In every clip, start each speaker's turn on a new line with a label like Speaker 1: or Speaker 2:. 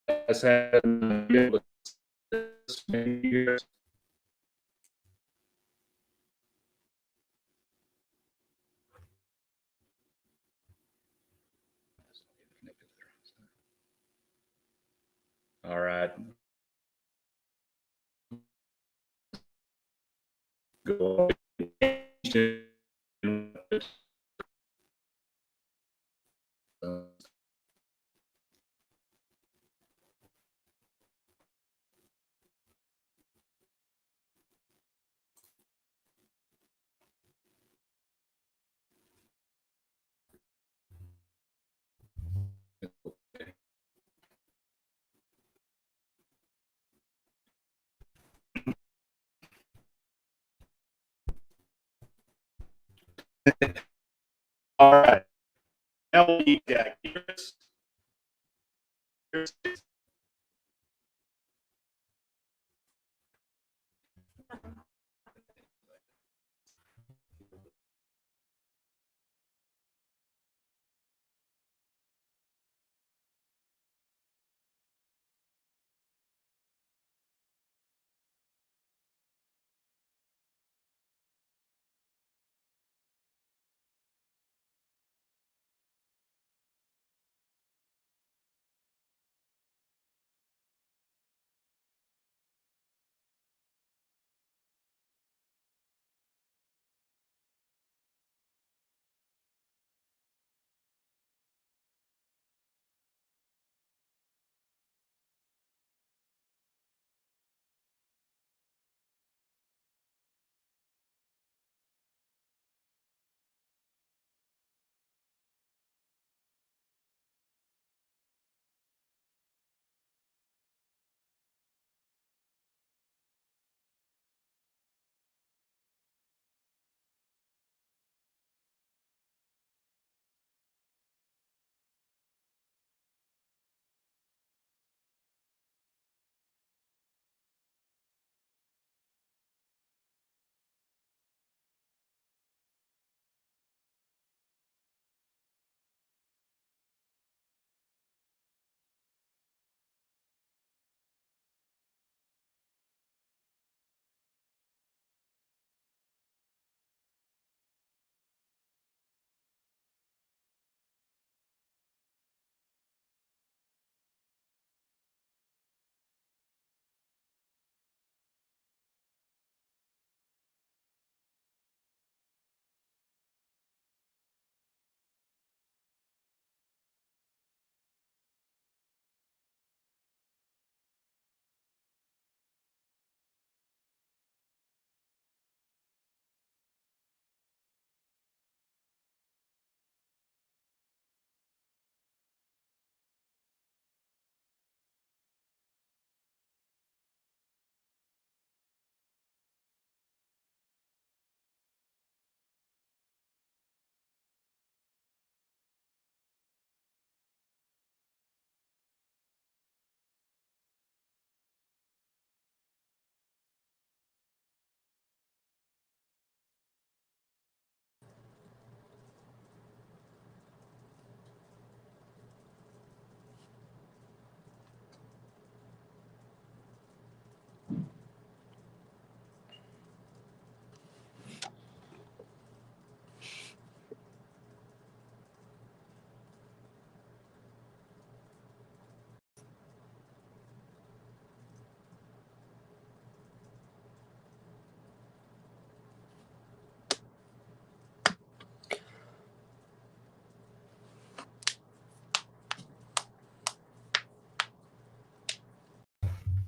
Speaker 1: guys had this many years? All right. Go. All right. Now we need that.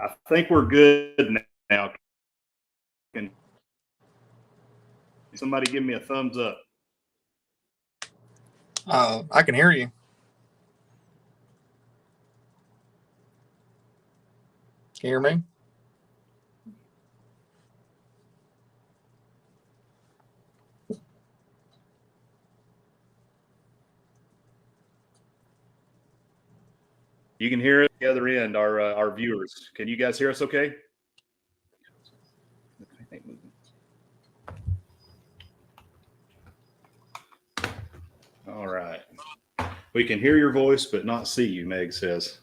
Speaker 1: I think we're good now. Can somebody give me a thumbs up?
Speaker 2: I can hear you. Can you hear me?
Speaker 1: You can hear it at the other end, our viewers. Can you guys hear us okay? All right. We can hear your voice, but not see you, Meg says.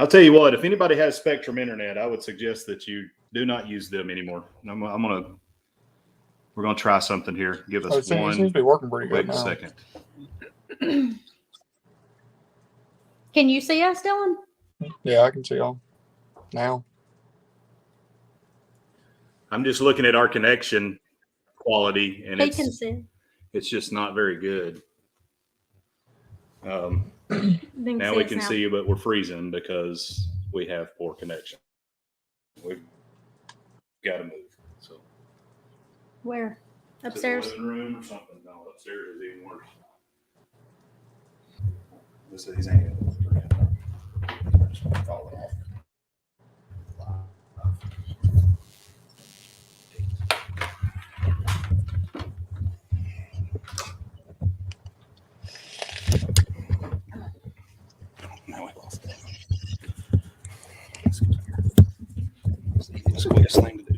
Speaker 1: I'll tell you what, if anybody has Spectrum Internet, I would suggest that you do not use them anymore. We're gonna try something here. Give us
Speaker 2: It seems to
Speaker 1: one
Speaker 2: be working pretty good
Speaker 1: quick
Speaker 2: now.
Speaker 1: second.
Speaker 3: Can you see us, Dylan?
Speaker 2: Yeah, I can see y'all now.
Speaker 1: I'm just looking at our connection quality, and
Speaker 3: He can see.
Speaker 1: it's just not very good. Now
Speaker 3: Now
Speaker 1: we can see you, but we're freezing because we have poor connection. We've got to move. So
Speaker 3: Where?
Speaker 1: to the
Speaker 3: Upstairs?
Speaker 1: living room or something. No, upstairs is even worse. These ain't just falling off. Now we lost it. It's the easiest, quickest thing to do.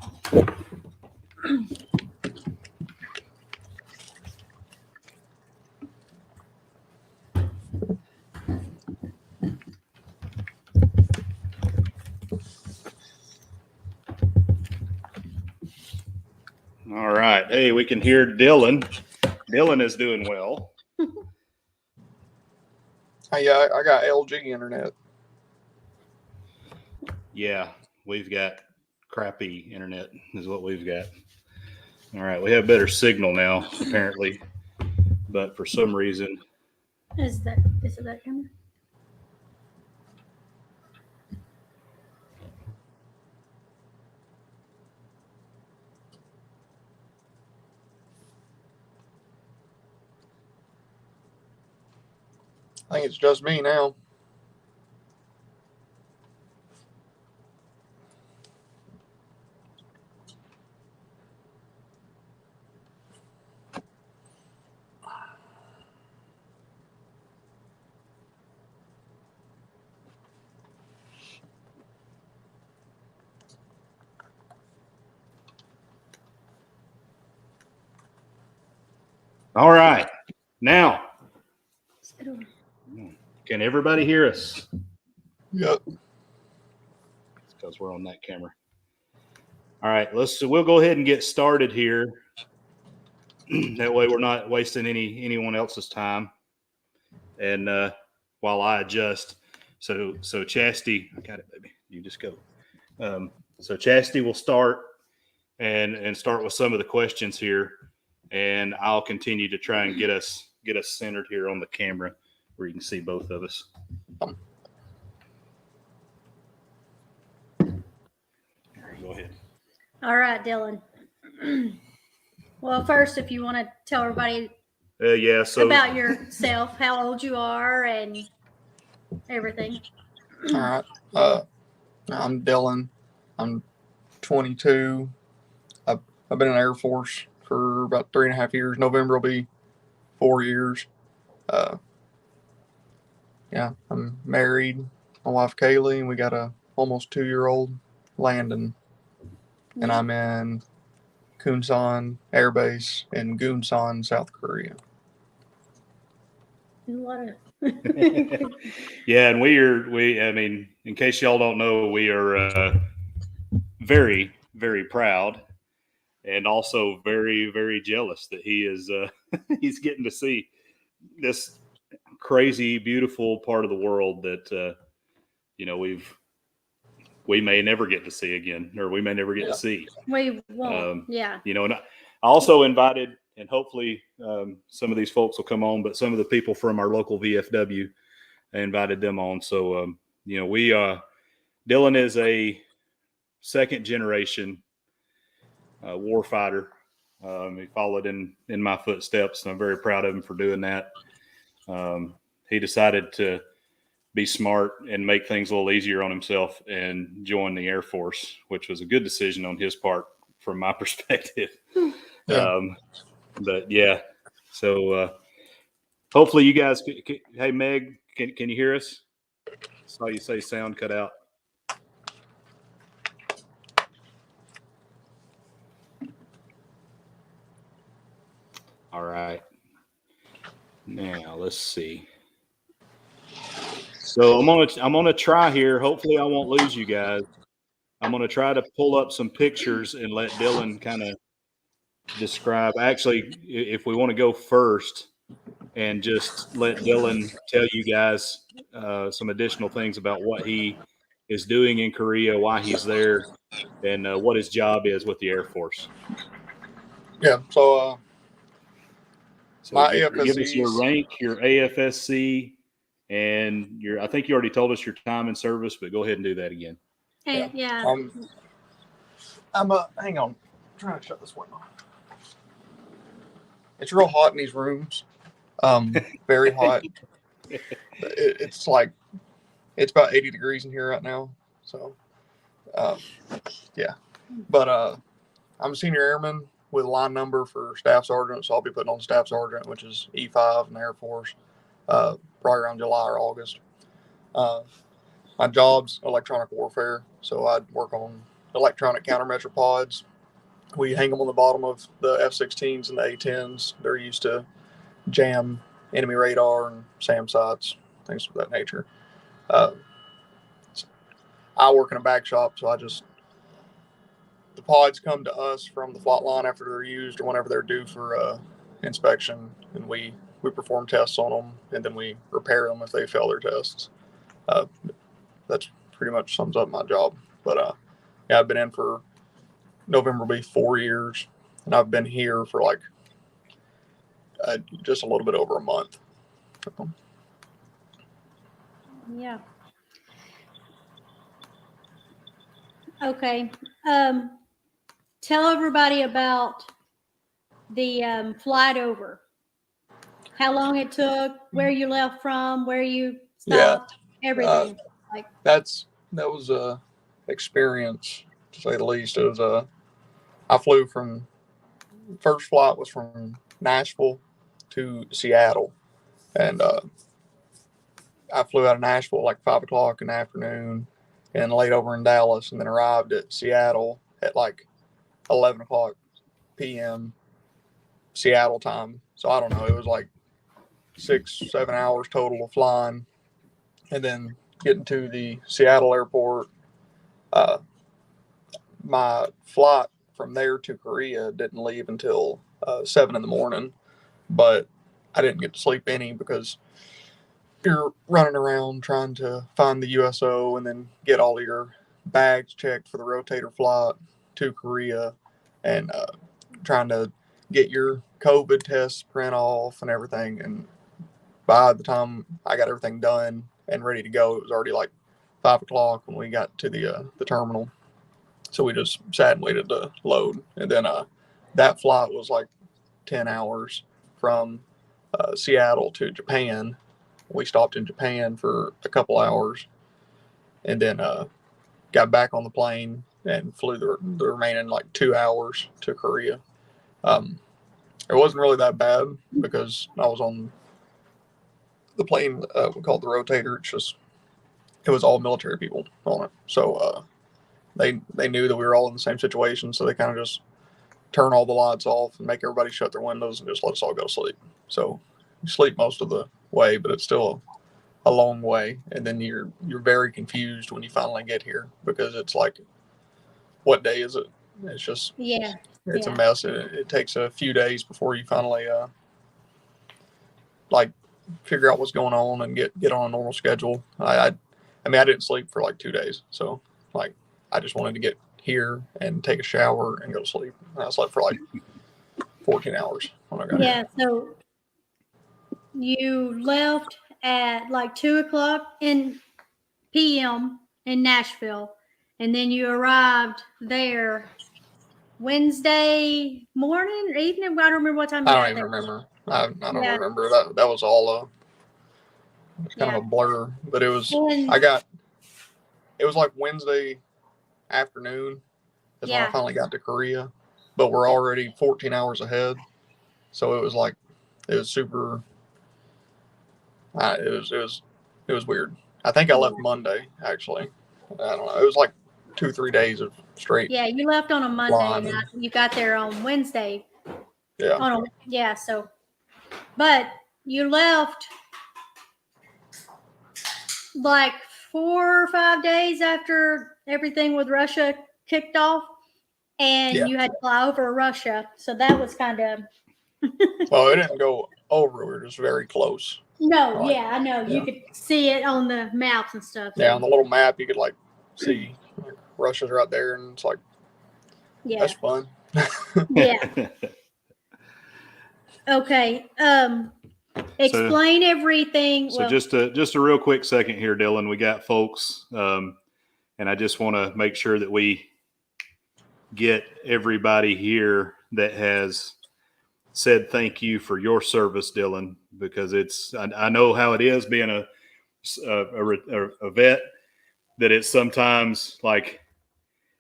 Speaker 1: All right. Hey, we can hear Dylan. Dylan is doing well.
Speaker 2: Hey, yeah, I got LG internet.
Speaker 1: Yeah, we've got crappy internet is what we've got. All right, we have better signal now, apparently. But for some reason,
Speaker 3: Is it that camera?
Speaker 2: I think it's just me now.
Speaker 1: all right. Now,
Speaker 3: Sit over.
Speaker 1: can everybody hear us?
Speaker 2: Yep.
Speaker 1: It's because we're on that camera. All right, we'll go ahead and get started here. That way we're not wasting anyone else's time. And while I adjust, so Chasidy, I got it, baby. You just go. So Chasidy will start and start with some of the questions here, and I'll continue to try and get us centered here on the camera where you can see both of us. Go ahead.
Speaker 3: All right, Dylan. Well, first, if you want to tell everybody
Speaker 1: So
Speaker 3: about yourself, how old you are, and everything.
Speaker 2: All right. I'm Dylan. I'm 22. I've been in the Air Force for about 3.5 years. November will be 4 years. Yeah, I'm married. My wife Kaylee, and we got a almost 2-year-old Landon. And I'm in Kunsan Air Base in Gunsan, South Korea.
Speaker 3: A lot of
Speaker 1: yeah, and I mean, in case y'all don't know, we are very, very proud and also very, very jealous that he is he's getting to see this crazy, beautiful part of the world that we may never get to see again, or we may never get to see.
Speaker 3: We won't.
Speaker 1: And I also invited, and hopefully some of these folks will come on, but some of the people from our local VFW, I invited them on. So, Dylan is a second generation war fighter. He followed in my footsteps, and I'm very proud of him for doing that. He decided to be smart and make things a little easier on himself and join the Air Force, which was a good decision on his part from my perspective.
Speaker 2: Yeah.
Speaker 1: But yeah, so hopefully you guys, hey Meg, can you hear us? Saw you say sound cut out. All right. Now let's see. So I'm gonna try here. Hopefully, I won't lose you guys. I'm gonna try to pull up some pictures and let Dylan kind of describe. Actually, if we want to go first, and just let Dylan tell you guys some additional things about what he is doing in Korea, why he's there, and what his job is with the Air Force.
Speaker 2: Yeah. So
Speaker 1: So
Speaker 2: my
Speaker 1: give us your
Speaker 2: AFSCs.
Speaker 1: rank, your AFSC, and your. I think you already told us your time in service, but go ahead and do that again.
Speaker 3: And yeah.
Speaker 2: Hang on. I'm trying to shut this window. It's real hot in these rooms. Very hot. It's like it's about 80 degrees in here right now. So, yeah. But I'm a senior airman with a line number for staff sergeant, so I'll be putting on staff sergeant, which is E5 in the Air Force, probably around July or August. My job's electronic warfare, so I work on electronic countermeasure pods. We hang them on the bottom of the F-16s and the A-10s. They're used to jam enemy radar and SAM sites, things of that nature. I work in a bag shop, so the pods come to us from the flight line after they're used or whenever they're due for inspection, and we perform tests on them, and then we repair them if they fail their tests. That's pretty much sums up my job. But yeah, I've been in for November will be 4 years, and I've been here for like just a little bit over a month.
Speaker 3: Yeah. Okay. Tell everybody about the flight over. How long it took, where you left from, where you stopped, everything.
Speaker 2: That was a experience, to say the least. It was I flew from first flight was from Nashville to Seattle, and I flew out of Nashville like 5 o'clock in the afternoon, and laid over in Dallas, and then arrived at Seattle at like 11 o'clock p.m. Seattle time. So I don't know. It was like 6-7 hours total of flying, and then getting to the Seattle airport. My flight from there to Korea didn't leave until 7 in the morning, but I didn't get to sleep any because you're running around trying to find the USO and then get all of your bags checked for the rotator flight to Korea, and trying to get your COVID test print off and everything. And by the time I got everything done and ready to go, it was already like 5 o'clock when we got to the terminal. So we just sat and waited to load. And then that flight was like 10 hours from Seattle to Japan. We stopped in Japan for a couple hours, and then got back on the plane and flew the remaining like 2 hours to Korea. It wasn't really that bad because I was on the plane we called the rotator. It was all military people on it. So they knew that we were all in the same situation, so they kind of just turn all the lights off and make everybody shut their windows and just let us all go to sleep. So you sleep most of the way, but it's still a long way. And then you're very confused when you finally get here because it's like, what day is it? It's just it's a mess. It takes a few days before you finally like figure out what's going on and get on a normal schedule. I mean, I didn't sleep for like 2 days, so like I just wanted to get here and take a shower and go to sleep. And I slept for like 14 hours when I got here.
Speaker 3: Yeah, so you left at like 2 o'clock in p.m. in Nashville, and then you arrived there Wednesday morning or evening. I don't remember what time you
Speaker 2: I
Speaker 3: got
Speaker 2: don't even
Speaker 3: there.
Speaker 2: remember. I don't remember. That was all it's kind of a blur. But it was it was like Wednesday afternoon is when I finally got to Korea, but we're already 14 hours ahead. So it was super. It was weird. I think I left Monday actually. I don't know. It was like 2-3 days of straight.
Speaker 3: Yeah, you left on a Monday and you got there on Wednesday.
Speaker 2: Yeah.
Speaker 3: So, but you left like 4 or 5 days after everything with Russia kicked off, and you had to fly over Russia. So that was kind of.
Speaker 2: Well, it didn't go over. We were just very close.
Speaker 3: No,
Speaker 2: Like,
Speaker 3: I know. You could see it on the maps and stuff.
Speaker 2: Yeah, on the little map, you could like see like, Russia's right there, and it's like, that's fun.
Speaker 3: Yeah. Okay. Explain everything.
Speaker 1: So just a real quick second here, Dylan. We got folks, and I just want to make sure that we get everybody here that has said thank you for your service, Dylan, because I know how it is being a vet, that it's sometimes like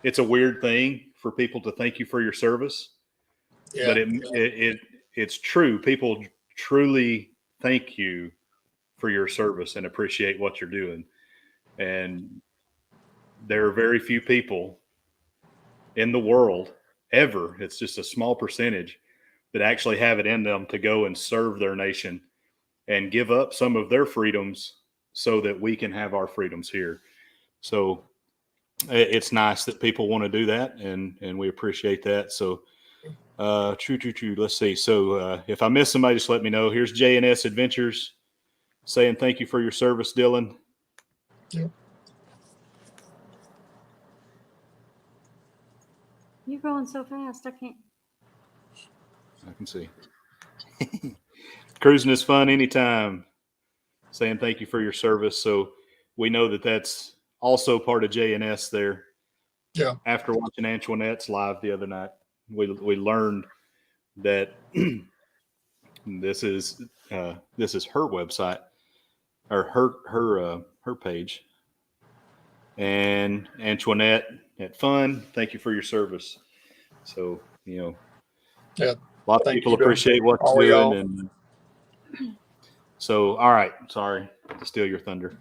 Speaker 1: it's a weird thing for people to thank you for your service. Yeah. But it's true. People truly thank you for your service and appreciate what you're doing. And there are very few people in the world ever, it's just a small percentage, that actually have it in them to go and serve their nation and give up some of their freedoms so that we can have our freedoms here. So it's nice that people want to do that, and we appreciate that. So true. Let's see. So if I miss somebody, just let me know. Here's J&S Adventures saying thank you for your service, Dylan.
Speaker 2: Yeah.
Speaker 3: You're going so fast, I can't.
Speaker 1: I can see. Cruising is fun anytime. Saying thank you for your service. So we know that that's also part of J&S there.
Speaker 2: Yeah.
Speaker 1: After watching Antoinette's live the other night, we learned that this is her website, or her page. And Antoinette at Fun, thank you for your service. So,
Speaker 2: yeah,
Speaker 1: a lot of people appreciate what you're doing. And so, all right, sorry to steal your thunder.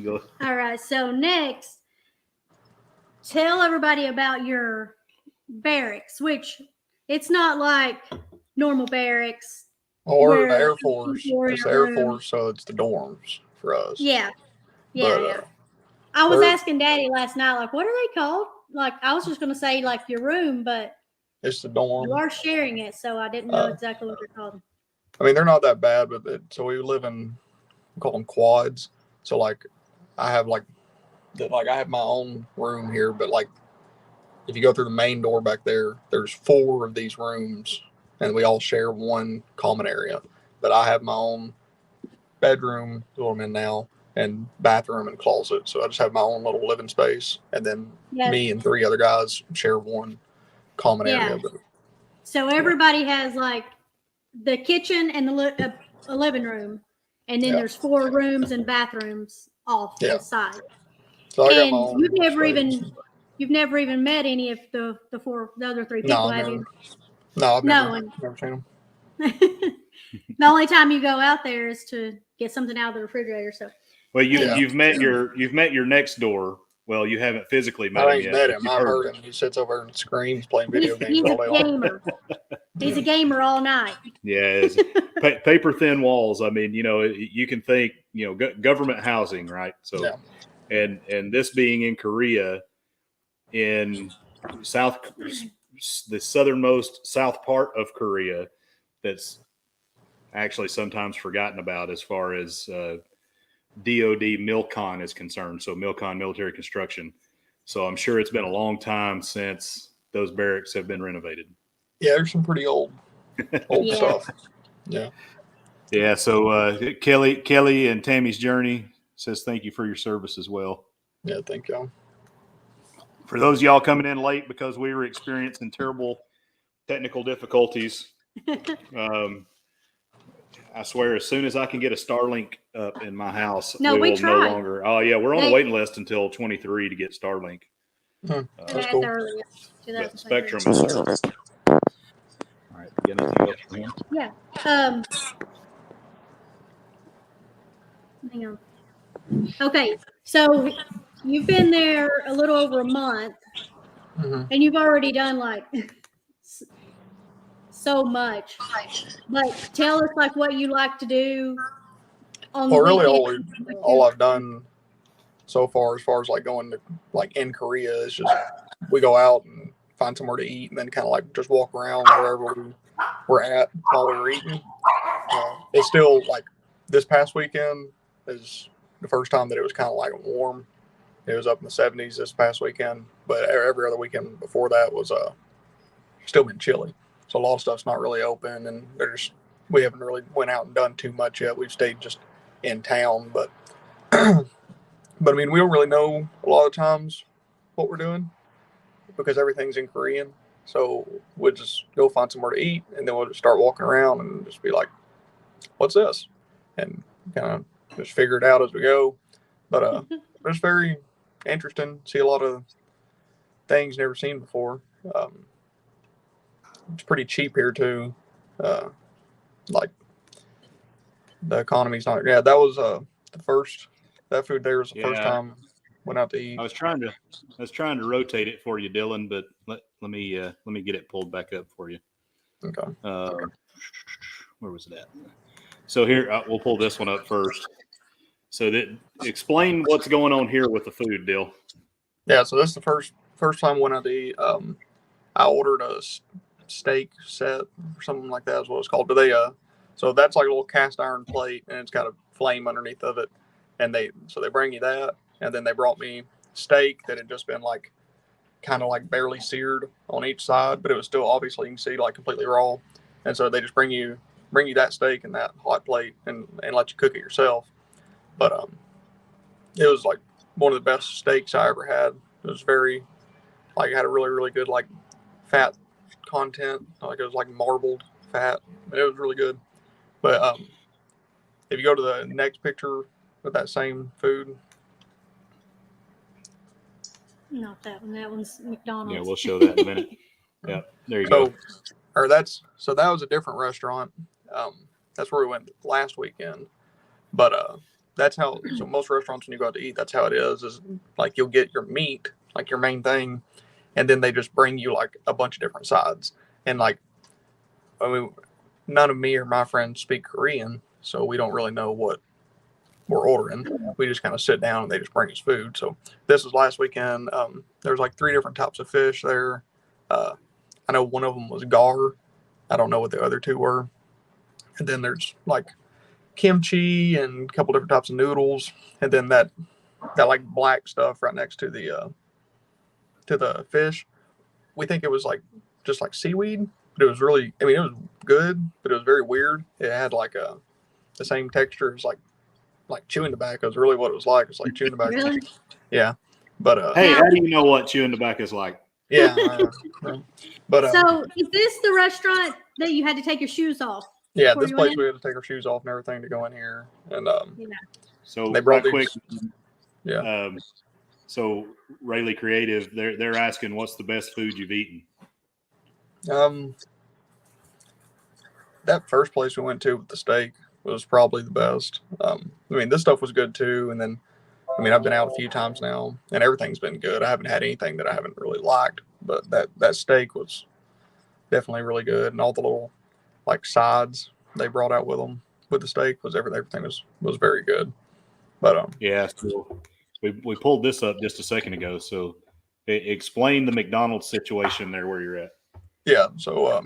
Speaker 1: Go.
Speaker 3: All right, so next, tell everybody about your barracks, which it's not like normal barracks.
Speaker 2: Or the Air Force. It's the Air Force, so it's the dorms for us.
Speaker 3: Yeah. I was asking Daddy last night, like, what are they called? Like, I was just going to say, like, your room, but
Speaker 2: it's the dorm.
Speaker 3: You are sharing it, so I didn't know exactly what they're called.
Speaker 2: I mean, they're not that bad, but so we live in, we call them quads. So, like, I have, I have my own room here, but, like, if you go through the main door back there, there's 4 of these rooms, and we all share one common area. But I have my own bedroom, what I'm in now, and bathroom and closet. So I just have my own little living space, and then me and 3 other guys share one common area. But,
Speaker 3: so everybody has like the kitchen and a living room, and then there's 4 rooms and bathrooms off the side. So I got my own you've never even met any of the other 3 people, have you?
Speaker 2: No, I've never seen them.
Speaker 3: The only time you go out there is to get something out of the refrigerator. So,
Speaker 1: well, you've met your next door. Well, you haven't physically met him yet.
Speaker 2: Met him. I've heard him. He sits over and screams, playing video games all day long.
Speaker 3: He's a gamer all night.
Speaker 1: Yeah, paper thin walls. I mean, you can think, government housing, right? So, and this being in Korea, in the southernmost south part of Korea, that's actually sometimes forgotten about as far as DOD MILCON is concerned. So MILCON, military construction. So I'm sure it's been a long time since those barracks have been renovated.
Speaker 2: Yeah, there's some pretty old stuff. Yeah.
Speaker 1: Yeah. So Kelly and Tammy's Journey says thank you for your service as well.
Speaker 2: Yeah, thank y'all.
Speaker 1: For those of y'all coming in late because we were experiencing terrible technical difficulties, I swear, as soon as I can get a Starlink up in my house, we will no longer. Oh yeah, we're on the waiting list until 23 to get Starlink.
Speaker 2: That's cool.
Speaker 1: Spectrum. All right, get anything else from him?
Speaker 3: Yeah. Hang on. Okay, so you've been there a little over a month, and you've already done like so much. But tell us like what you like to do on the
Speaker 2: weekend. Really all I've done so far as like going to like in Korea. It's just we go out and find somewhere to eat and then kind of like just walk around wherever we're at while we were eating. It's still like this past weekend is the first time that it was kind of like warm. It was up in the 70s this past weekend, but every other weekend before that was still been chilly. So a lot of stuff's not really open, and we haven't really went out and done too much yet. We've stayed just in town, but but I mean, we don't really know a lot of times what we're doing because everything's in Korean. So we'll just go find somewhere to eat, and then we'll just start walking around and just be like, "What's this?" and kind of just figure it out as we go. But it's very interesting. See a lot of things never seen before. It's pretty cheap here too. Like the economy's not. Yeah, that was the first. That food there was the first time went out to eat.
Speaker 1: I was trying to rotate it for you, Dylan, but let me get it pulled back up for you.
Speaker 2: Okay.
Speaker 1: Where was it at? So here we'll pull this one up first. So explain what's going on here with the food, Dill.
Speaker 2: Yeah, so this is the first time I went out to eat. I ordered a steak set or something like that is what it's called. But so that's like a little cast iron plate and it's got a flame underneath of it. And they bring you that, and then they brought me steak that had just been like kind of like barely seared on each side, but it was still obviously you can see like completely raw. And so they just bring you that steak in that hot plate and let you cook it yourself. But it was like one of the best steaks I ever had. It was very like it had a really, really good like fat content. Like it was like marbled fat. It was really good. But if you go to the next picture with that same food.
Speaker 3: Not that one. That one's McDonald's.
Speaker 1: Yeah, we'll show that in a minute. Yeah, there you go.
Speaker 2: So that was a different restaurant. That's where we went last weekend. But that's how. So most restaurants when you go out to eat, that's how it is. Is like you'll get your meat, like your main thing, and then they just bring you like a bunch of different sides. And like, I mean, none of me or my friends speak Korean, so we don't really know what we're ordering. We just kind of sit down and they just bring us food. So this was last weekend. There's like 3 different types of fish there. I know one of them was gar. I don't know what the other 2 were. And then there's like kimchi and a couple different types of noodles. And then that like black stuff right next to the fish. We think it was like just like seaweed, but it was really, I mean, it was good, but it was very weird. It had like the same texture as like chewing tobacco is really what it was like. It's like chewing tobacco.
Speaker 3: Really?
Speaker 2: Yeah. But
Speaker 1: hey, how do you know what chewing tobacco is like?
Speaker 2: Yeah. But
Speaker 3: so is this the restaurant that you had to take your shoes off?
Speaker 2: Yeah, this place we had to take our shoes off and everything to go in here. And
Speaker 1: so
Speaker 2: they brought
Speaker 1: quick.
Speaker 2: Yeah.
Speaker 1: So Rayleigh Creative, they're asking what's the best food you've eaten?
Speaker 2: That first place we went to with the steak was probably the best. I mean, this stuff was good too. And then, I mean, I've been out a few times now, and everything's been good. I haven't had anything that I haven't really liked, but that steak was definitely really good, and all the little like sides they brought out with them with the steak was everything was very good. But
Speaker 1: yeah, so we pulled this up just a second ago. So explain the McDonald's situation there where you're at.
Speaker 2: Yeah, so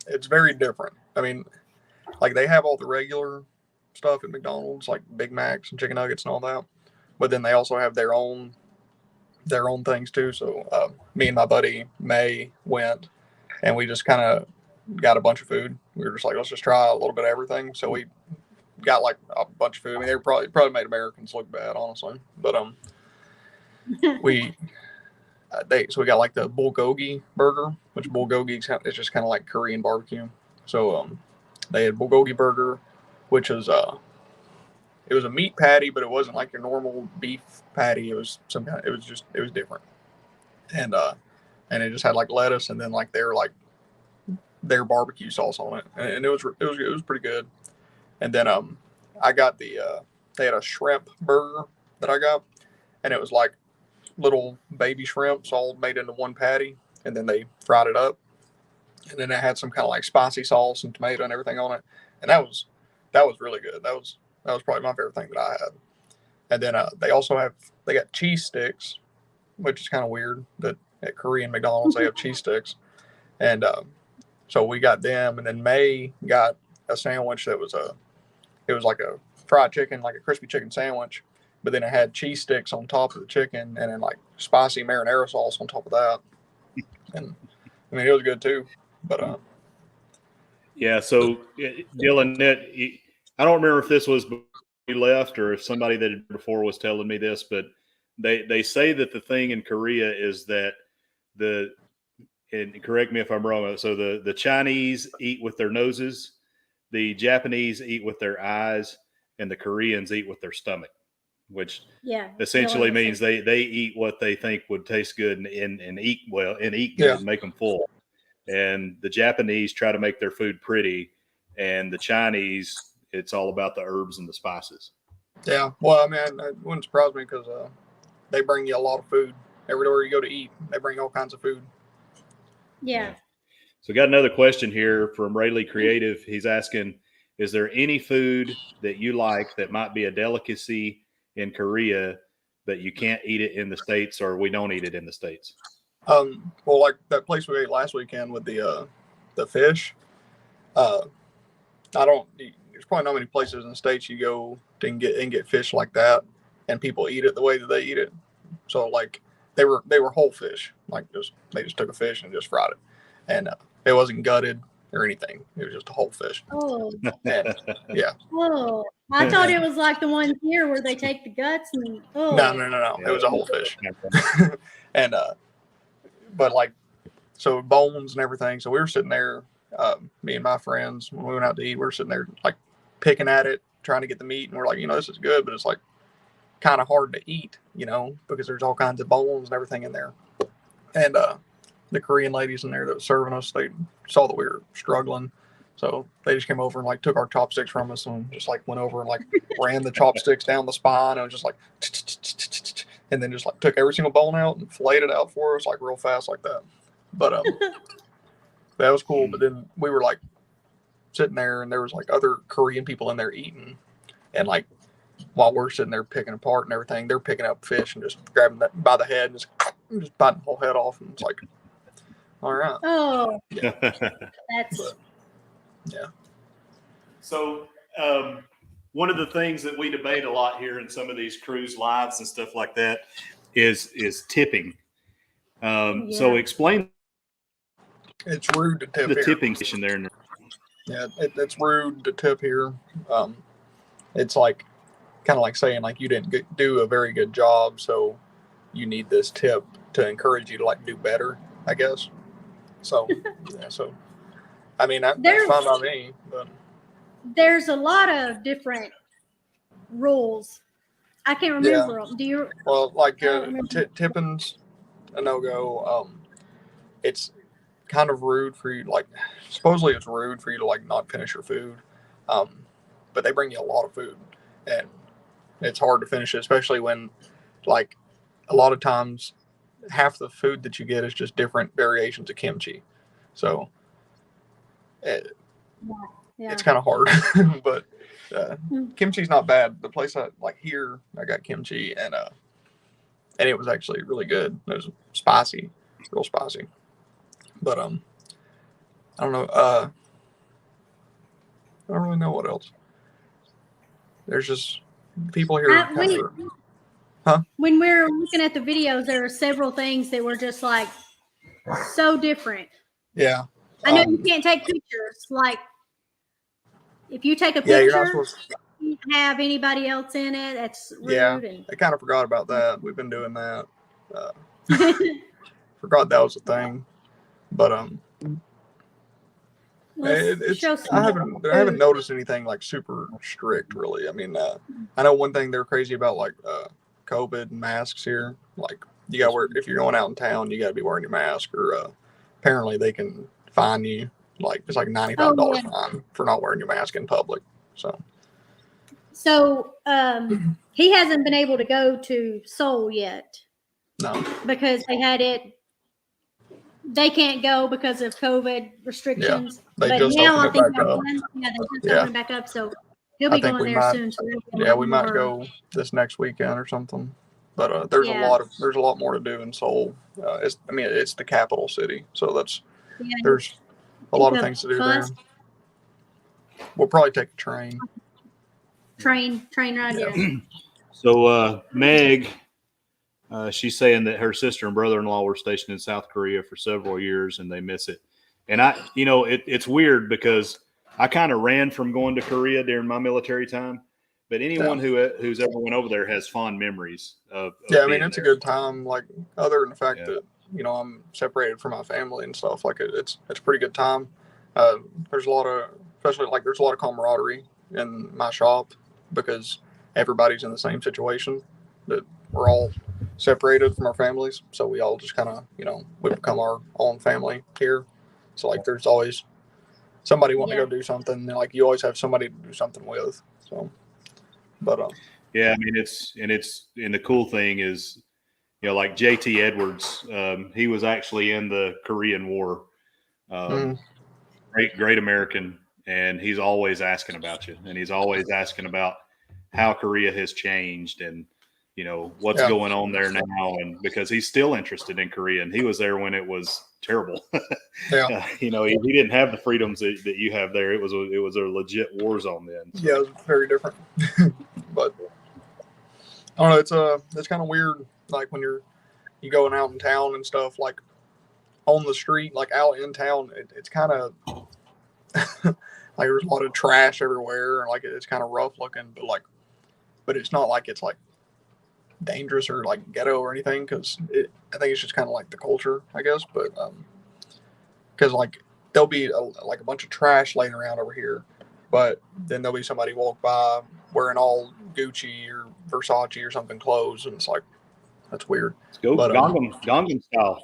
Speaker 2: it's very different. I mean, like they have all the regular stuff at McDonald's, like Big Macs and chicken nuggets and all that, but then they also have their own things too. So me and my buddy May went, and we just kind of got a bunch of food. We were just like, let's just try a little bit of everything. So we got like a bunch of food. I mean, they probably made Americans look bad, honestly. But we got like the Bulgogi Burger, which Bulgogi is just kind of like Korean barbecue. So they had Bulgogi Burger, which is it was a meat patty, but it wasn't like your normal beef patty. It was it was different, and it just had like lettuce and then like their barbecue sauce on it, and it was pretty good. And then I got they had a shrimp burger that I got, and it was like little baby shrimps all made into one patty, and then they fried it up, and then it had some kind of like spicy sauce and tomato and everything on it, and that was really good. That was probably my favorite thing that I had. And then they got cheese sticks, which is kind of weird that at Korean McDonald's they have cheese sticks. And so we got them, and then May got a sandwich that was it was like a fried chicken, like a crispy chicken sandwich, but then it had cheese sticks on top of the chicken, and then like spicy marinara sauce on top of that. And I mean, it was good too. But
Speaker 1: yeah. So Dylan, I don't remember if this was before you left or if somebody that had before was telling me this, but they say that the thing in Korea is that and correct me if I'm wrong. So the Chinese eat with their noses, the Japanese eat with their eyes, and the Koreans eat with their stomach, which essentially means they eat what they think would taste good and eat well and eat good and make them full. And the Japanese try to make their food pretty, and the Chinese, it's all about the herbs and the spices.
Speaker 2: Yeah, well, I mean, it wouldn't surprise me because they bring you a lot of food everywhere you go to eat. They bring all kinds of food.
Speaker 3: Yeah.
Speaker 1: So we got another question here from Rayleigh Creative. He's asking, is there any food that you like that might be a delicacy in Korea, but you can't eat it in the States, or we don't eat it in the States?
Speaker 2: Well, like that place we ate last weekend with the fish. There's probably not many places in the States you go to get fish like that, and people eat it the way that they eat it. So like they were whole fish, like they just took a fish and just fried it, and it wasn't gutted or anything. It was just a whole fish.
Speaker 3: Oh.
Speaker 2: And, yeah.
Speaker 3: Oh, I thought it was like the ones here where they take the guts and. Oh.
Speaker 2: No. It was a whole fish. And but like, so bones and everything. So we were sitting there, me and my friends, when we went out to eat, we were sitting there like picking at it, trying to get the meat, and we're like, this is good, but it's like kind of hard to eat, because there's all kinds of bones and everything in there. And the Korean ladies in there that was serving us, they saw that we were struggling, so they just came over and like took our chopsticks from us and just like went over and like ran the chopsticks down the spine and was just like, and then just like took every single bone out and filleted it out for us like real fast like that. But that was cool. But then we were like sitting there, and there was like other Korean people in there eating, and like while we're sitting there picking apart and everything, they're picking up fish and just grabbing that by the head and just biting the whole head off, and it's like, all right.
Speaker 3: Oh,
Speaker 1: Yeah.
Speaker 2: Yeah.
Speaker 1: So one of the things that we debate a lot here in some of these cruise lives and stuff like that is tipping. So explain.
Speaker 2: It's rude to tip
Speaker 1: the
Speaker 2: here.
Speaker 1: Tipping station there.
Speaker 2: Yeah, it's rude to tip here. It's like kind of like saying like you didn't do a very good job, so you need this tip to encourage you to like do better, I guess. So yeah, so I mean that's fine by me, but
Speaker 3: there's a lot of different rules. I can't remember them. Do you?
Speaker 2: Well, like tipping's a no-go. It's kind of rude for you, like supposedly it's rude for you to like not finish your food, but they bring you a lot of food, and it's hard to finish it, especially when like a lot of times half the food that you get is just different variations of kimchi, so it's kind of hard. But kimchi's not bad. The place I like here, I got kimchi, and it was actually really good. It was spicy, real spicy. But I don't know. I don't really know what else. There's just people here.
Speaker 3: When we were looking at the videos, there were several things that were just like so different.
Speaker 2: Yeah.
Speaker 3: I know you can't take pictures. Like if you take a picture,
Speaker 2: you're not supposed
Speaker 3: you can't have anybody else in it. That's rude.
Speaker 2: Yeah, I kind of forgot about that. We've been doing that. Forgot that was a thing. But I haven't noticed anything like super strict really. I mean, I know one thing they're crazy about, like COVID and masks here. Like you got to wear, if you're going out in town, you got to be wearing your mask, or apparently they can fine you. Like it's like $95 fine for not wearing your mask in public. So
Speaker 3: he hasn't been able to go to Seoul yet.
Speaker 2: No,
Speaker 3: because they can't go because of COVID restrictions.
Speaker 2: They
Speaker 3: but
Speaker 2: just
Speaker 3: now I think
Speaker 2: opened it back up.
Speaker 3: they just opened back up. So He'll
Speaker 2: I
Speaker 3: be
Speaker 2: think
Speaker 3: going
Speaker 2: we
Speaker 3: there
Speaker 2: might.
Speaker 3: soon. So
Speaker 2: Yeah, we might go this next weekend or something. But there's
Speaker 3: Yeah.
Speaker 2: a lot more to do in Seoul. It's the capital city, so
Speaker 3: Yeah,
Speaker 2: there's a lot of
Speaker 3: the
Speaker 2: things to do
Speaker 3: bus,
Speaker 2: there. We'll probably take a train.
Speaker 3: train ride.
Speaker 2: Yeah.
Speaker 3: Yeah.
Speaker 1: So Meg, she's saying that her sister and brother-in-law were stationed in South Korea for several years and they miss it. And it's weird because I kind of ran from going to Korea during my military time, but anyone who's ever went over there has fond memories of being
Speaker 2: it's
Speaker 1: there.
Speaker 2: a good time. Like, other than the fact that I'm separated from my family and stuff. Like, it's a pretty good time. There's a lot of, especially like, there's a lot of camaraderie in my shop because everybody's in the same situation. That we're all separated from our families, so we all just kind of we become our own family here. So like, there's always somebody wanting to go do something. And, like, you always have somebody to do something with. So, but
Speaker 1: yeah, I mean, and the cool thing is, like JT Edwards, he was actually in the Korean War. Great American, and he's always asking about you, and he's always asking about how Korea has changed and what's going on there now, and because he's still interested in Korea, and he was there when it was terrible. He didn't have the freedoms that you have there. It was a legit war zone then. So.
Speaker 2: Yeah, it was very different. But I don't know. It's kind of weird, like when you going out in town and stuff, like on the street, like out in town. It's kind of like there's a lot of trash everywhere, and like it's kind of rough looking, but it's not like it's like dangerous or like ghetto or anything, because I think it's just kind of like the culture, I guess. But because like there'll be like a bunch of trash laying around over here, but then there'll be somebody walk by wearing all Gucci or Versace or something clothes, and it's like, that's weird.
Speaker 1: Let's go
Speaker 2: But,
Speaker 1: Gangnam style.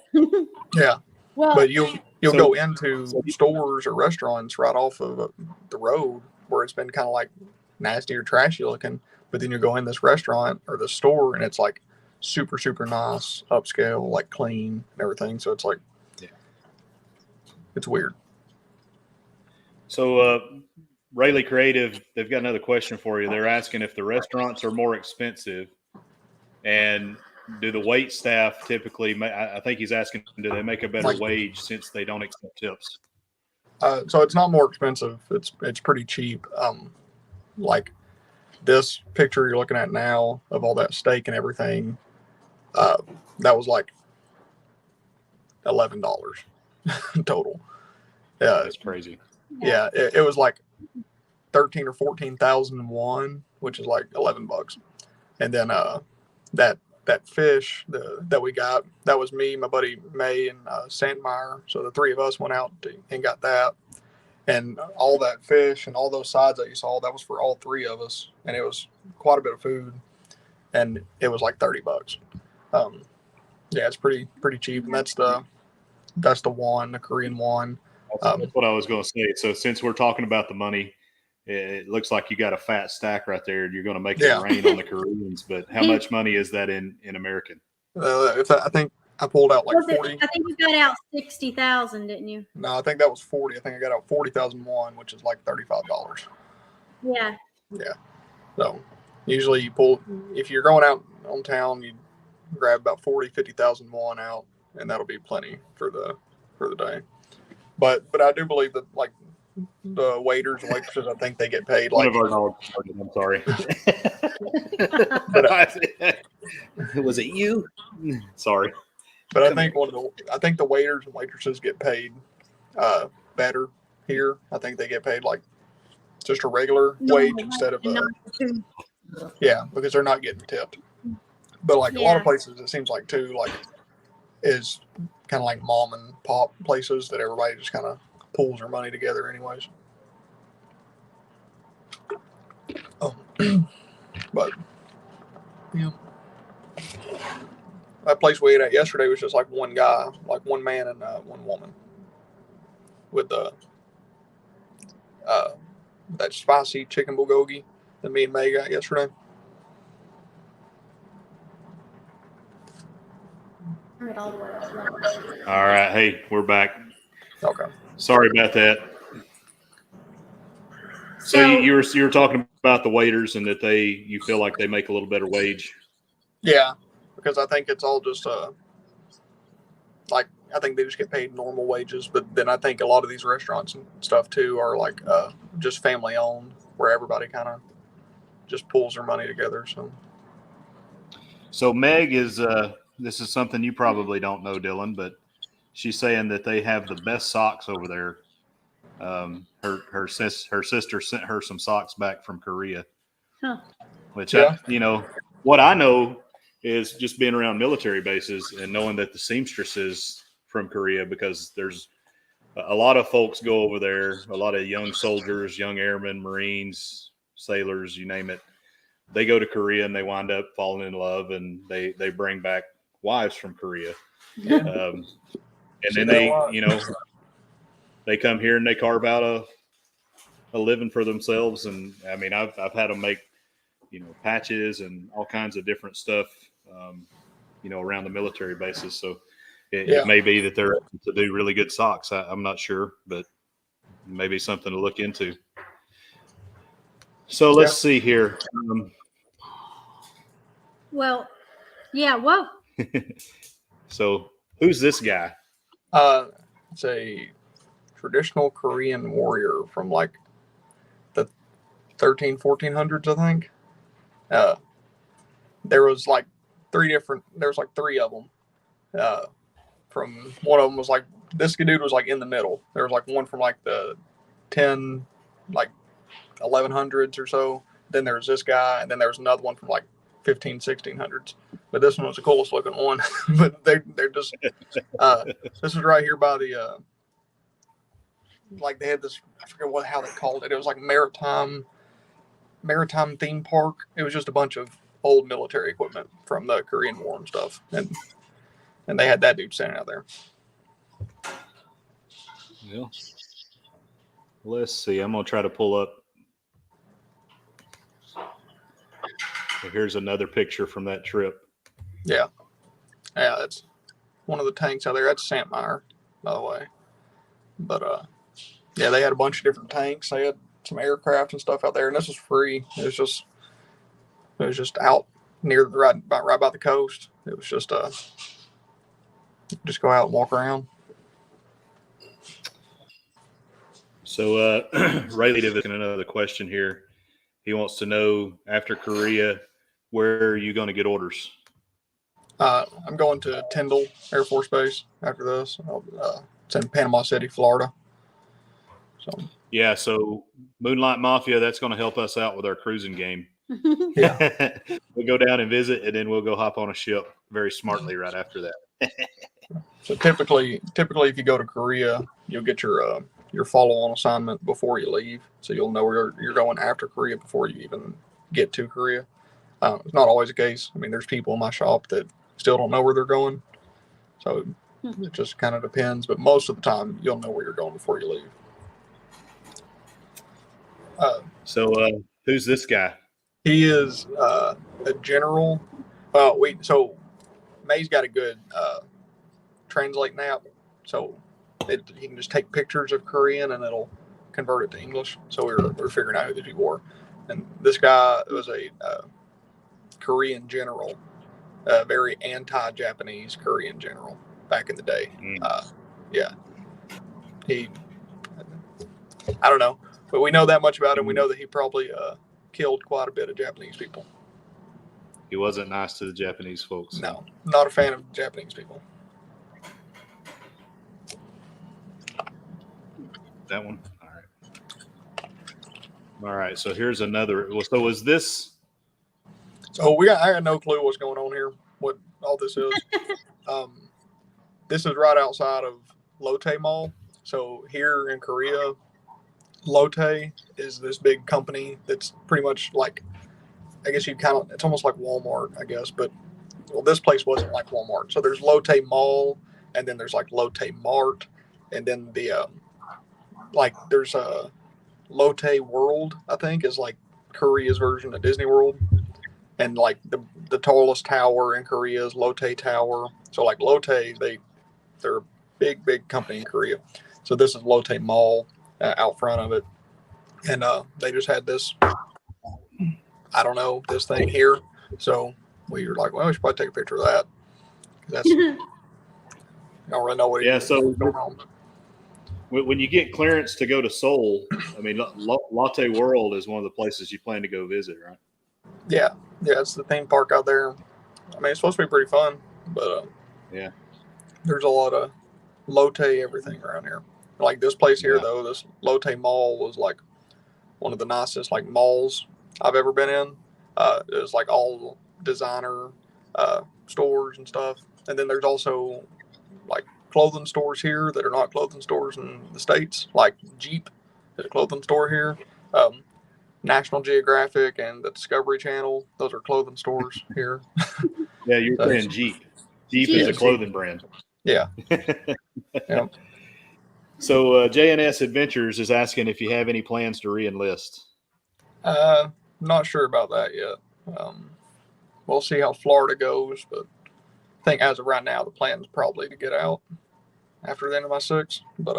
Speaker 2: Yeah.
Speaker 3: Well,
Speaker 2: But you'll go into stores or restaurants right off of the road where it's been kind of like nasty or trashy looking, but then you go in this restaurant or the store and it's like super, super nice, upscale, like clean and everything. So it's like, it's weird.
Speaker 1: So Rayleigh Creative, they've got another question for you. They're asking if the restaurants are more expensive, and do the wait staff typically, I think he's asking, do they make a better wage since they don't accept tips?
Speaker 2: So it's not more expensive. It's pretty cheap. Like this picture you're looking at now of all that steak and everything, that was like $11 total. Yeah,
Speaker 1: that's crazy.
Speaker 2: Yeah, it was like 13 or 14,000 won, which is like $11. And then that fish that we got, that was me, my buddy May, and Sandmeyer. So the three of us went out and got that. And all that fish and all those sides that you saw, that was for all three of us. And it was quite a bit of food. And it was like $30. Yeah, it's pretty cheap. And that's the won, the Korean won.
Speaker 1: That's what I was going to say. So since we're talking about the money, it looks like you got a fat stack right there. You're going to make it rain on the Koreans. But how much money is that in American?
Speaker 2: I think I pulled out like 40.
Speaker 3: I think you got out 60,000, didn't you?
Speaker 2: No, I think that was 40. I think I got out 40,000 won, which is like $35.
Speaker 3: Yeah.
Speaker 2: Yeah. So usually you pull, if you're going out on town, you grab about 50,000 won out, and that'll be plenty for the day. But I do believe that like the waiters and waitresses, I think they get paid like.
Speaker 1: One of our dogs. I'm sorry. Was it you? Sorry.
Speaker 2: But I think the waiters and waitresses get paid better here. I think they get paid like just a regular wage instead of because they're not getting tipped. But like a lot of places, it seems like too, like is kind of like mom and pop places that everybody just kind of pulls their money together anyways. But yeah, that place we ate at yesterday was just like one guy, like one man and one woman with the that spicy chicken bulgogi that me and May got yesterday.
Speaker 1: All right. Hey, we're back.
Speaker 2: Okay.
Speaker 1: Sorry about that. So you were talking about the waiters and that you feel like they make a little better wage.
Speaker 2: Yeah, because I think it's all just like I think they just get paid normal wages, but then I think a lot of these restaurants and stuff too are like just family owned, where everybody kind of just pulls their money together.
Speaker 1: So Meg is this is something you probably don't know, Dylan, but she's saying that they have the best socks over there. Her sister sent her some socks back from Korea, which what I know is just being around military bases and knowing that the seamstresses from Korea, because there's a lot of folks go over there, a lot of young soldiers, young airmen, Marines, sailors, you name it. They go to Korea and they wind up falling in love, and they bring back wives from Korea. And then they come here and they carve out a living for themselves. And I mean, I've had them make, patches and all kinds of different stuff, around the military bases. So it may be that they're to do really good socks. I'm not sure, but maybe something to look into. So let's see here.
Speaker 3: Well, yeah. Whoa.
Speaker 1: So who's this guy?
Speaker 2: It's a traditional Korean warrior from like the 1400s, I think. There was like three of them. From one of them was like, this dude was like in the middle. There was like one from like the 1100s or so. Then there was this guy, and then there was another one from like 1600s. But this one was the coolest looking one. But they're just this is right here by the like they had this, I forget how they called it. It was like maritime theme park. It was just a bunch of old military equipment from the Korean War and stuff. And they had that dude standing out there.
Speaker 1: Yeah. Let's see. I'm gonna try to pull up. Here's another picture from that trip.
Speaker 2: Yeah, that's one of the tanks out there. That's St. Meyer, by the way. But they had a bunch of different tanks. They had some aircraft and stuff out there, and this was free. It was just out near right by the coast. It was just go out and walk around.
Speaker 1: So Ray Lee is another question here. He wants to know, after Korea, where are you going to get orders?
Speaker 2: I'm going to Tyndall Air Force Base after this. It's in Panama City, Florida. So Moonlight Mafia, that's going to help us out with our cruising game. Yeah.
Speaker 1: We'll go down and visit, and then we'll go hop on a ship very smartly right after that.
Speaker 2: So typically, if you go to Korea, you'll get your follow-on assignment before you leave, so you'll know where you're going after Korea before you even get to Korea. It's not always the case. I mean, there's people in my shop that still don't know where they're going, so it just kind of depends. But most of the time, you'll know where you're going before you leave.
Speaker 1: So who's this guy?
Speaker 2: He is a general. May's got a good translate app, so he can just take pictures of Korean and it'll convert it to English. So we're figuring out who these people were. And this guy was a Korean general, a very anti-Japanese Korean general back in the day. I don't know, but we know that much about him. We know that he probably killed quite a bit of Japanese people.
Speaker 1: He wasn't nice to the Japanese folks.
Speaker 2: No, not a fan of Japanese people.
Speaker 1: That one? All right. So here's another. So is this?
Speaker 2: So I got no clue what's going on here, what all this is. This is right outside of Lotte Mall. So here in Korea, Lotte is this big company that's pretty much like, I guess it's almost like Walmart, I guess. But, this place wasn't like Walmart. So there's Lotte Mall, and then there's like Lotte Mart, and then there's a Lotte World, I think, is like Korea's version of Disney World. And like the tallest tower in Korea is Lotte Tower. So like Lotte, they're a big company in Korea. So this is Lotte Mall out front of it. and they just had this, I don't know, this thing here. So we were like, well, we should probably take a picture of that. That's I don't really know what
Speaker 1: Yeah, so
Speaker 2: going on.
Speaker 1: when you get clearance to go to Seoul, I mean, Latte World is one of the places you plan to go visit, right?
Speaker 2: Yeah, it's the theme park out there. I mean, it's supposed to be pretty fun, but
Speaker 1: yeah,
Speaker 2: there's a lot of Lotte everything around here. Like this place here,
Speaker 1: Yeah.
Speaker 2: though, this Lotte Mall was like one of the nicest like malls I've ever been in. It was like all designer stores and stuff, and then there's also like clothing stores here that are not clothing stores in the States. Like Jeep is a clothing store here. National Geographic and the Discovery Channel, those are clothing stores here.
Speaker 1: Yeah, you're
Speaker 2: So-
Speaker 1: saying Jeep. Jeep
Speaker 3: Jeep.
Speaker 1: is a clothing brand.
Speaker 2: Yeah. Yeah.
Speaker 1: So JNS Adventures is asking if you have any plans to re-enlist.
Speaker 2: Not sure about that yet. We'll see how Florida goes, but I think as of right now, the plan is probably to get out after the end of my 6. But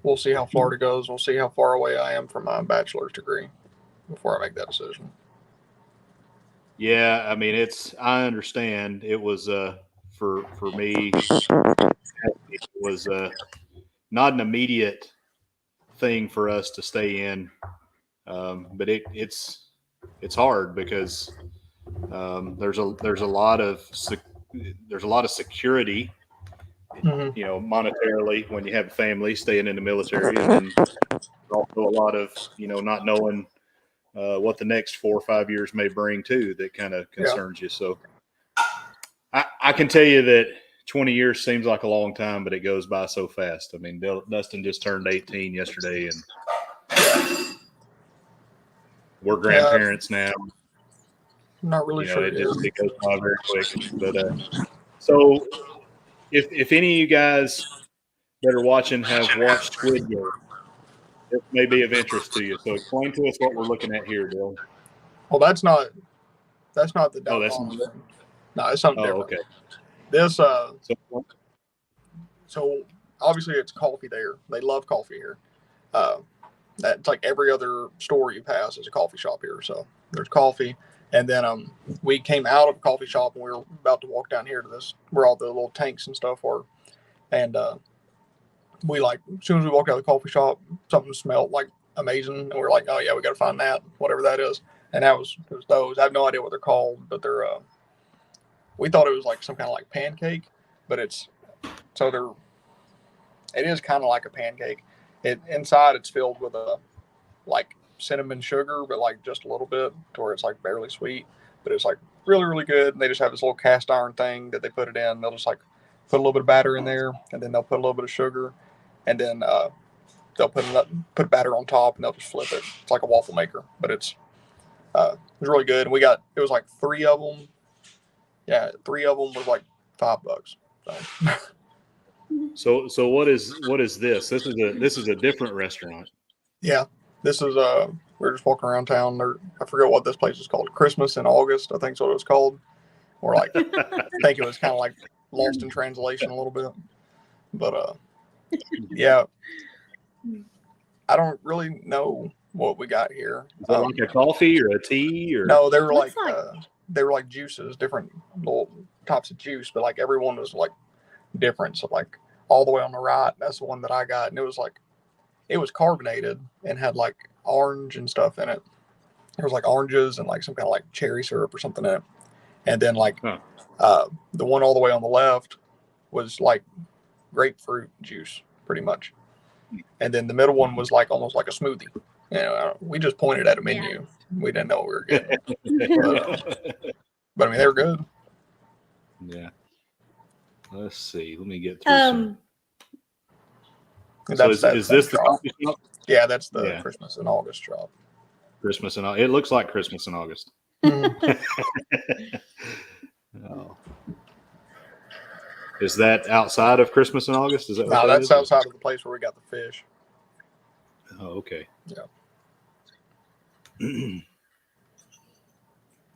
Speaker 2: we'll see how Florida goes. We'll see how far away I am from my bachelor's degree before I make that decision.
Speaker 1: Yeah, I mean, I understand. It was for me, it was not an immediate thing for us to stay in, but it's hard because there's a lot of security,
Speaker 2: Mm-hmm.
Speaker 1: monetarily when you have a family staying in the military, and also a lot of not knowing what the next 4 or 5 years may bring too. That kind of concerns you. So I can tell you that 20 years seems like a long time, but it goes by so fast. I mean, Dustin just turned 18 yesterday, and we're grandparents now.
Speaker 2: I'm not really sure.
Speaker 1: It goes by very quick. But so if any of you guys that are watching have watched Squid Game, this may be of interest to you. So explain to us what we're looking at here, Bill.
Speaker 2: Well, that's not the
Speaker 1: that's not
Speaker 2: thing. No, it's something different.
Speaker 1: Okay.
Speaker 2: This
Speaker 1: So
Speaker 2: so obviously it's coffee there. They love coffee here. That's like every other store you pass is a coffee shop here. So there's coffee. And then we came out of a coffee shop and we were about to walk down here to this where all the little tanks and stuff were. And we as soon as we walked out of the coffee shop, something smelled like amazing. And we were like, oh yeah, we got to find that, whatever that is. And it was those. I have no idea what they're called, but they're, we thought it was like some kind of like pancake, but it is kind of like a pancake. Inside it's filled with like cinnamon sugar, but like just a little bit to where it's like barely sweet, but it's like really, really good. And they just have this little cast iron thing that they put it in. They'll just like put a little bit of batter in there, and then they'll put a little bit of sugar, and then they'll put batter on top, and they'll just flip it. It's like a waffle maker, but it's really good. And it was like 3 of them. Yeah, 3 of them was like $5.
Speaker 1: So what is this? This is a different restaurant.
Speaker 2: Yeah, this is we're just walking around town. I forget what this place is called. Christmas in August, I think is what it was called. Or like, I think it was kind of like lost in translation a little bit. But yeah, I don't really know what we got here.
Speaker 1: Is it like a coffee or a tea or?
Speaker 2: No, they were like juices, different little types of juice, but like everyone was like different. So like all the way on the right, that's the one that I got, and it was carbonated and had like orange and stuff in it. There was like oranges and like some kind of like cherry syrup or something in it. And then like the one all the way on the left was like grapefruit juice, pretty much. And then the middle one was like almost like a smoothie. We just pointed at a menu. Yeah. We didn't know what we were getting. But I mean, they were good.
Speaker 1: Yeah. Let's see. Let me get through.
Speaker 2: So
Speaker 1: is this the coffee shop?
Speaker 2: Yeah, that's the Christmas in August shop.
Speaker 1: Christmas and it looks like Christmas in August. Oh. Is that outside of Christmas in August? Is that
Speaker 2: no? That's outside of the place where we got the fish.
Speaker 1: Oh, okay.
Speaker 2: Yeah.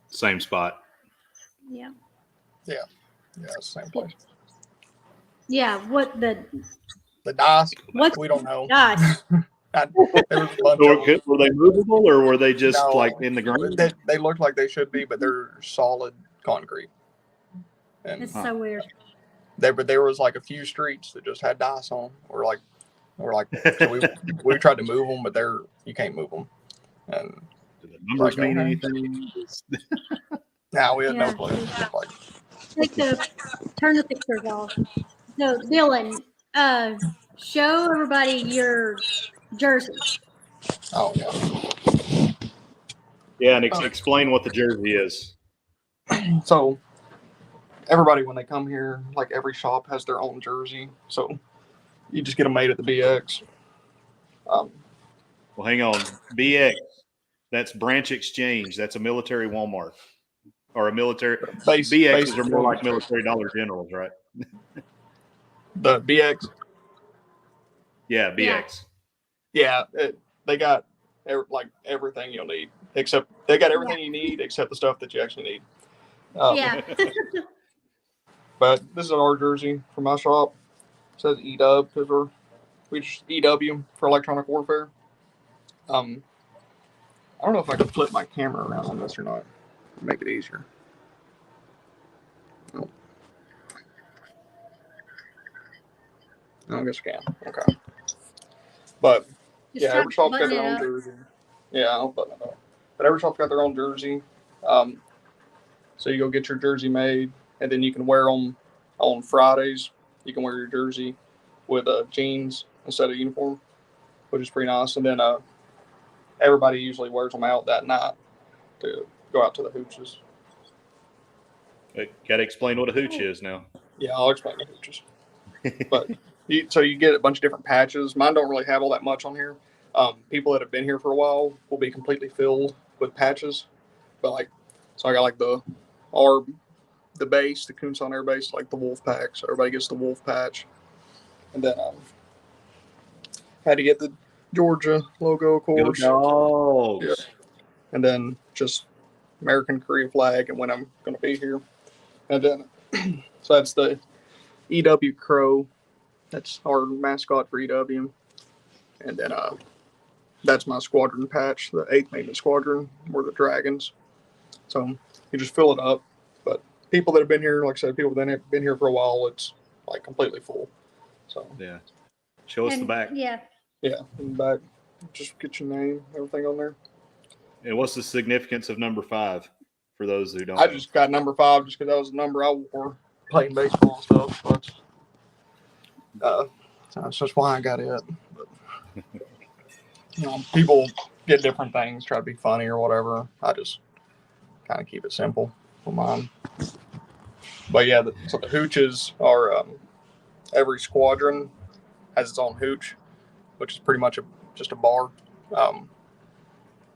Speaker 1: Same spot.
Speaker 3: Yeah.
Speaker 2: Yeah. Yeah, it's the same place.
Speaker 3: Yeah. What the
Speaker 2: dice?
Speaker 3: What's
Speaker 2: we don't know.
Speaker 3: Dice?
Speaker 2: There was a bunch of them.
Speaker 1: Were they movable or were they just
Speaker 2: No,
Speaker 1: like in the ground?
Speaker 2: They look like they should be, but they're solid concrete. And
Speaker 3: It's so weird.
Speaker 2: there was like a few streets that just had dice on them. So we tried to move them, but you can't move them. And
Speaker 1: Do the numbers
Speaker 2: like,
Speaker 1: mean
Speaker 2: okay.
Speaker 1: anything?
Speaker 2: now we had
Speaker 3: Yeah.
Speaker 2: no clue. Like,
Speaker 3: Turn the pictures off. So Dylan, show everybody your jersey.
Speaker 2: oh yeah.
Speaker 1: Yeah, and explain what the jersey is.
Speaker 2: So everybody when they come here, like every shop has their own jersey. So you just get them made at the BX.
Speaker 1: Well, hang on. BX, that's Branch Exchange. That's a military Walmart. Or a military. BXs are more like military Dollar Generals, right?
Speaker 2: The BX.
Speaker 1: Yeah, BX.
Speaker 2: Yeah, they got everything you'll need. Except they got everything you need except the stuff that you actually need.
Speaker 3: Yeah.
Speaker 2: But this is our jersey from my shop. It says EW because we just EW for electronic warfare. I don't know if I can flip my camera around on this or not. Make it easier. Oh. I guess I can. Okay. But
Speaker 3: Just
Speaker 2: yeah,
Speaker 3: try
Speaker 2: every shop's
Speaker 3: to
Speaker 2: got
Speaker 3: button
Speaker 2: their
Speaker 3: it
Speaker 2: own
Speaker 3: up.
Speaker 2: jersey. Yeah, I'll button it up. But every shop's got their own jersey. So you go get your jersey made, and then you can wear them on Fridays. You can wear your jersey with jeans instead of uniform, which is pretty nice. And then everybody usually wears them out that night to go out to the hooches.
Speaker 1: Got to explain what a hooch is now.
Speaker 2: Yeah, I'll explain the hooches. But so you get a bunch of different patches. Mine don't really have all that much on here. People that have been here for a while will be completely filled with patches. But so I got like the base, the Kunsan Air Base, like the wolf pack. So everybody gets the wolf patch. And then had to get the Georgia logo, of course.
Speaker 1: Dogs.
Speaker 2: Yeah. And then just American Korea flag and when I'm going to be here. And then, so that's the EW Crow. That's our mascot for EW. And then that's my squadron patch, the 8th Maintenance Squadron. We're the Dragons. So you just fill it up. But people that have been here, like I said, people that have been here for a while, it's like completely full. So
Speaker 1: yeah. Show us the back.
Speaker 3: Yeah.
Speaker 2: Yeah, in the back. Just get your name, everything on there.
Speaker 1: And what's the significance of number 5 for those who don't
Speaker 2: I
Speaker 1: know?
Speaker 2: just got number 5 just because that was the number I wore playing baseball and stuff. But that's just why I got it. But, people get different things, try to be funny or whatever. I just kind of keep it simple for mine. But yeah, so the hooches are every squadron has its own hooch, which is pretty much just a bar.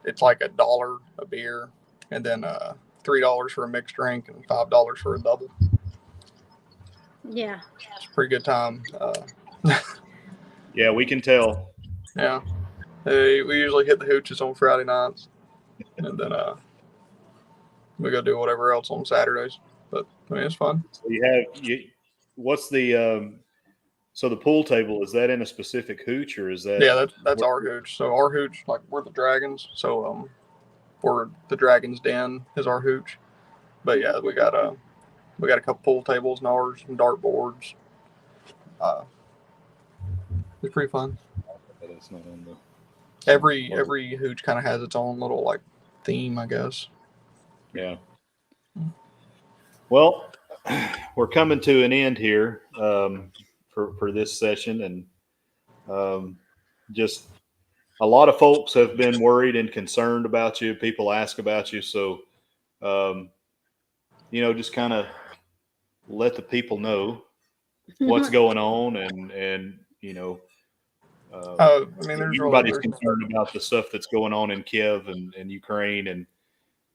Speaker 2: It's like $1 a beer, and then $3 for a mixed drink, and $5 for a double.
Speaker 3: Yeah.
Speaker 2: It's a pretty good time.
Speaker 1: Yeah, we can tell.
Speaker 2: Yeah. We usually hit the hooches on Friday nights, and then we go do whatever else on Saturdays. But I mean, it's fun.
Speaker 1: So what's the so the pool table, is that in a specific hooch or is that?
Speaker 2: Yeah, that's our hooch. So our hooch, like we're the Dragons. So we're the Dragons Den is our hooch. But yeah, we got a couple pool tables in ours, some dart boards. It's pretty fun.
Speaker 1: It's not on the...
Speaker 2: Every hooch kind of has its own little like theme, I guess.
Speaker 1: Yeah. Well, we're coming to an end here for this session, and just a lot of folks have been worried and concerned about you. People ask about you, so just kind of let the people know what's going on, and
Speaker 2: I mean,
Speaker 1: everybody's concerned about the stuff that's going on in Kiev and Ukraine, and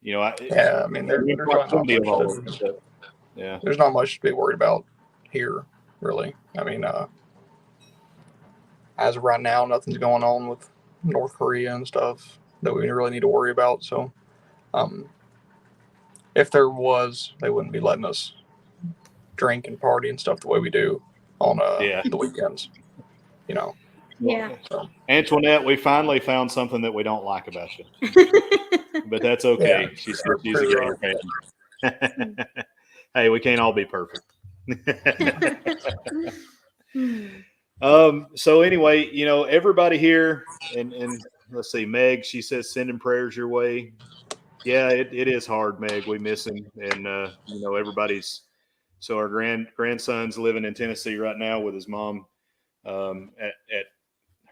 Speaker 2: I mean, there's not much to be worried about here, really. I mean, as of right now, nothing's going on with North Korea and stuff that we really need to worry about. So, if there was, they wouldn't be letting us drink and party and stuff the way we do on the weekends.
Speaker 3: Yeah.
Speaker 1: Antoinette, we finally found something that we don't like about you, but that's okay.
Speaker 2: Yeah,
Speaker 1: She's a Gator fan. Hey, we can't all be perfect. So anyway, everybody here, and let's see, Meg, she says sending prayers your way. Yeah, it is hard, Meg. We miss him, and everybody's. So our grandson's living in Tennessee right now with his mom at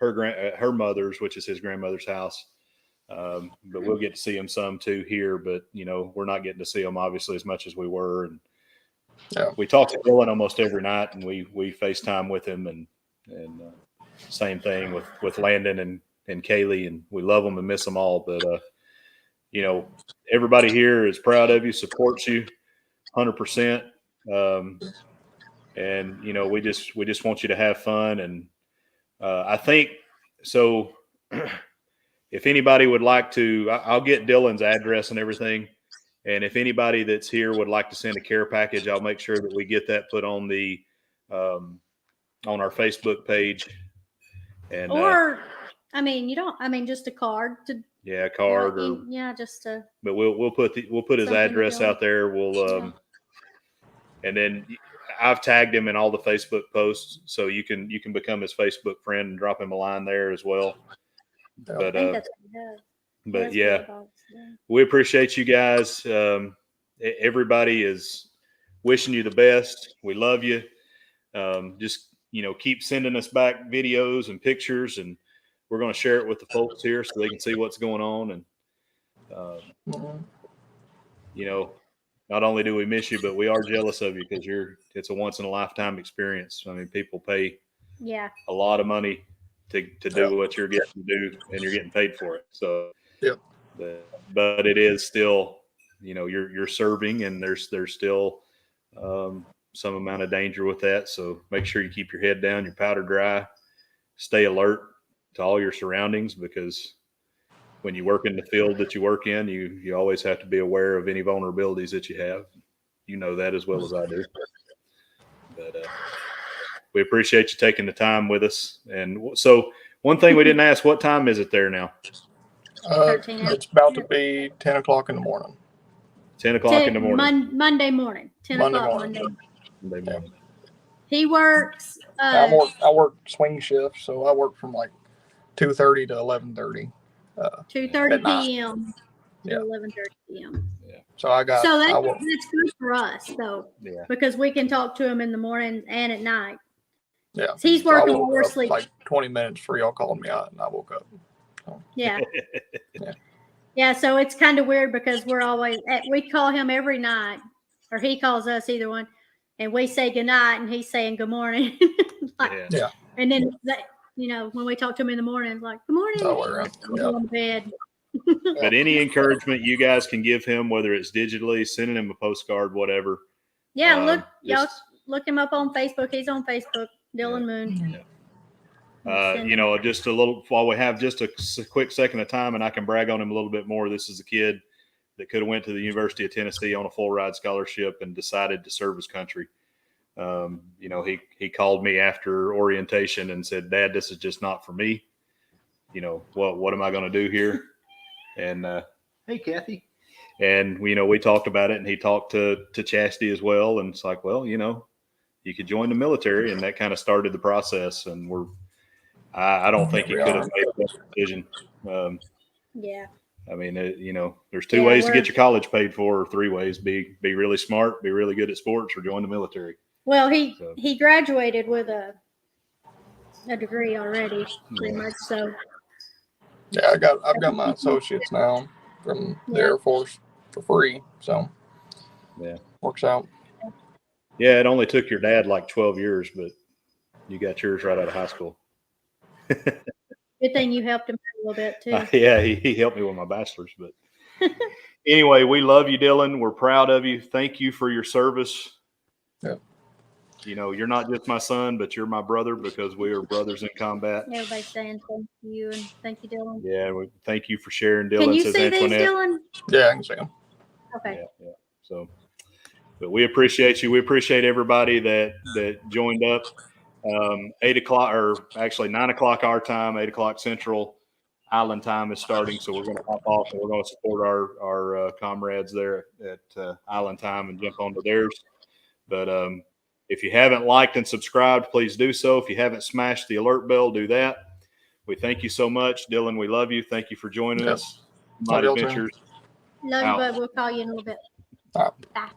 Speaker 1: her mother's, which is his grandmother's house. But we'll get to see him some too here. But we're not getting to see him obviously as much as we were. And we talk to Dylan almost every night, and we FaceTime with him, and same thing with Landon and Kaylee, and we love them and miss them all. But everybody here is proud of you, supports you 100%. And we just want you to have fun. And I think so. If anybody would like to, I'll get Dylan's address and everything. And if anybody that's here would like to send a care package, I'll make sure that we get that put on the on our Facebook page. And
Speaker 3: just a card to.
Speaker 1: Yeah, a card
Speaker 3: just to.
Speaker 1: But we'll put his address out there. We'll and then I've tagged him in all the Facebook posts, so you can become his Facebook friend and drop him a line there as well. But we appreciate you guys. Everybody is wishing you the best. We love you. Just keep sending us back videos and pictures, and we're going to share it with the folks here so they can see what's going on. And not only do we miss you, but we are jealous of you because it's a once in a lifetime experience. I mean, people pay a lot of money to do what you're getting to do, and you're getting paid for it. So, but it is still, you're serving, and there's still some amount of danger with that. So make sure you keep your head down, your powder dry, stay alert to all your surroundings, because when you work in the field that you work in, you always have to be aware of any vulnerabilities that you have. You know that as well as I do. But we appreciate you taking the time with us. And so one thing we didn't ask, what time is it there now?
Speaker 2: It's about to be 10 o'clock in the morning.
Speaker 1: 10 o'clock in the morning.
Speaker 3: Monday morning. 10 o'clock Monday
Speaker 1: morning.
Speaker 3: He works.
Speaker 2: I work swing shift, so I work from like 2:30 to 11:30.
Speaker 3: 2:30 p.m. to 11:30 p.m.
Speaker 1: Yeah.
Speaker 2: So that's
Speaker 3: good for us though, because we can talk to him in the morning and at night.
Speaker 2: Yeah,
Speaker 3: he's working while we're sleeping.
Speaker 2: Like 20 minutes before y'all called me out, and I woke up. So.
Speaker 3: Yeah. Yeah. So it's kind of weird because we call him every night, or he calls us, either one, and we say good night, and he's saying good morning. And then when we talk to him in the morning, it's like, good morning. On bed.
Speaker 1: But any encouragement you guys can give him, whether it's digitally, sending him a postcard, whatever.
Speaker 3: Yeah, look him up on Facebook. He's on Facebook, Dylan Moon.
Speaker 1: Just a little, while we have just a quick second of time, and I can brag on him a little bit more. This is a kid that could have went to the University of Tennessee on a full ride scholarship and decided to serve his country. He called me after orientation and said, "Dad, this is just not for me. What am I going to do here?" And hey, Kathy. And we talked about it, and he talked to Chasidy as well. And it's like, well, you could join the military, and that kind of started the process. And I don't think he could have made that decision. I mean, there's two ways to get your college paid for, or three ways: be really smart, be really good at sports, or join the military.
Speaker 3: Well, he graduated with a degree already, pretty much. So.
Speaker 2: Yeah, I've got my associates now from the Air Force for free, so works out.
Speaker 1: Yeah, it only took your dad like 12 years, but you got yours right out of high school.
Speaker 3: Good thing you helped him a little bit too.
Speaker 1: He helped me with my bachelor's. But anyway, we love you, Dylan. We're proud of you. Thank you for your service.
Speaker 2: Yeah.
Speaker 1: You're not just my son, but you're my brother, because we are brothers in combat.
Speaker 3: Everybody's saying thank you, and thank you, Dylan.
Speaker 1: Yeah, thank you for sharing, Dylan.
Speaker 3: Can you see these, Dylan?
Speaker 2: Yeah, I can see them.
Speaker 3: Okay.
Speaker 1: Yeah. So, but we appreciate you. We appreciate everybody that joined up. 8 o'clock, or actually 9 o'clock our time, 8 o'clock Central Island time is starting. So we're going to hop off and we're going to support our comrades there at Island time and jump onto theirs. But if you haven't liked and subscribed, please do so. If you haven't smashed the alert bell, do that. We thank you so much. Dylan, we love you. Thank you for joining us. Moonlight
Speaker 2: Love y'all too.
Speaker 1: Adventures.
Speaker 3: Love you,
Speaker 1: Out.
Speaker 3: bud. We'll call you in a little bit.
Speaker 2: All right.
Speaker 3: Bye.